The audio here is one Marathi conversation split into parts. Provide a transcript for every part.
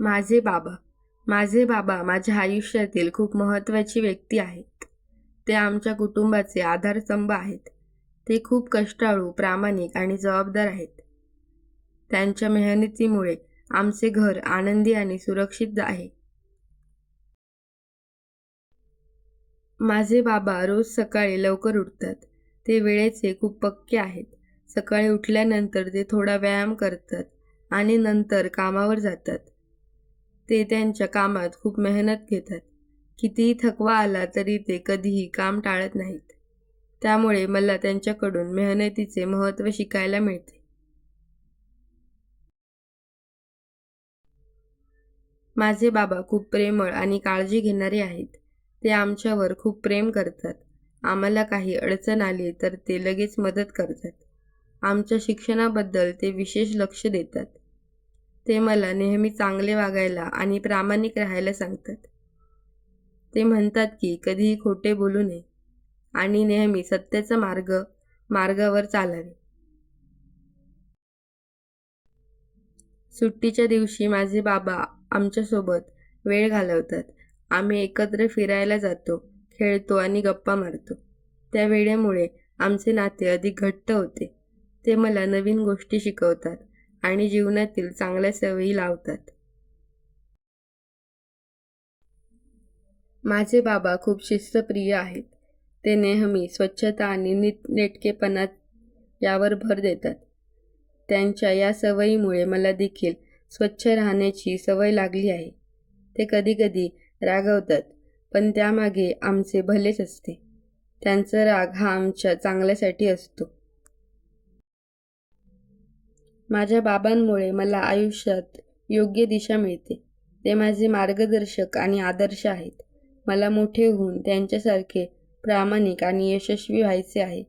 माझे बाबा माझे बाबा माझ्या आयुष्यातील खूप महत्त्वाची व्यक्ती आहेत. ते आमच्या कुटुंबाचे आधारस्तंभ आहेत. ते खूप कष्टाळू, प्रामाणिक आणि जबाबदार आहेत. त्यांच्या मेहनतीमुळे आमचे घर आनंदी आणि सुरक्षित आहे. माझे बाबा रोज सकाळी लवकर उठतात. ते वेळेचे खूप पक्के आहेत. सकाळी उठल्यानंतर ते थोडा व्यायाम करतात आणि नंतर कामावर जातात. ते त्यांच्या कामात खूप मेहनत घेतात. कितीही थकवा आला तरी ते कधीही काम टाळत नाहीत. त्यामुळे मला त्यांच्याकडून मेहनतीचे महत्त्व शिकायला मिळते. माझे बाबा खूप प्रेमळ आणि काळजी घेणारे आहेत. ते आमच्यावर खूप प्रेम करतात. आम्हाला काही अडचण आली तर ते लगेच मदत करतात. आमच्या शिक्षणाबद्दल ते विशेष लक्ष देतात. ते मला नेहमी चांगले वागायला आणि प्रामाणिक राहायला सांगतात. ते म्हणतात की कधीही खोटे बोलू नये आणि नेहमी सत्याचा मार्गावर चालावे. सुट्टीच्या दिवशी माझे बाबा आमच्यासोबत वेळ घालवतात. आम्ही एकत्र फिरायला जातो, खेळतो आणि गप्पा मारतो. त्या वेळेमुळे आमचे नाते अधिक घट्ट होते. ते मला नवीन गोष्टी शिकवतात आणि जीवनातील चांगल्या सवयी लावतात. माझे बाबा खूप शिस्तप्रिय आहेत. ते नेहमी स्वच्छता आणि नीटनेटकेपणा यावर भर देतात. त्यांच्या या सवयीमुळे मला देखील स्वच्छ राहण्याची सवय लागली आहे. ते कधीकधी रागवतात, पण त्यामागे आमचे भलेच असते. त्यांचा राग हा आमच्या चांगल्यासाठी असतो. माझ्या बाबांमुळे मला आयुष्यात योग्य दिशा मिळते. ते माझे मार्गदर्शक आणि आदर्श आहेत. मला मोठे होऊन त्यांच्यासारखे प्रामाणिक आणि यशस्वी व्हायचे आहे.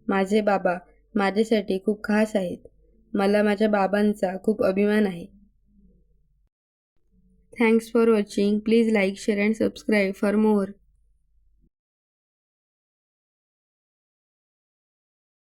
माझे बाबा माझ्यासाठी खूप खास आहेत. मला माझ्या बाबांचा खूप अभिमान आहे. Thanks for watching. Please like, share and subscribe for more.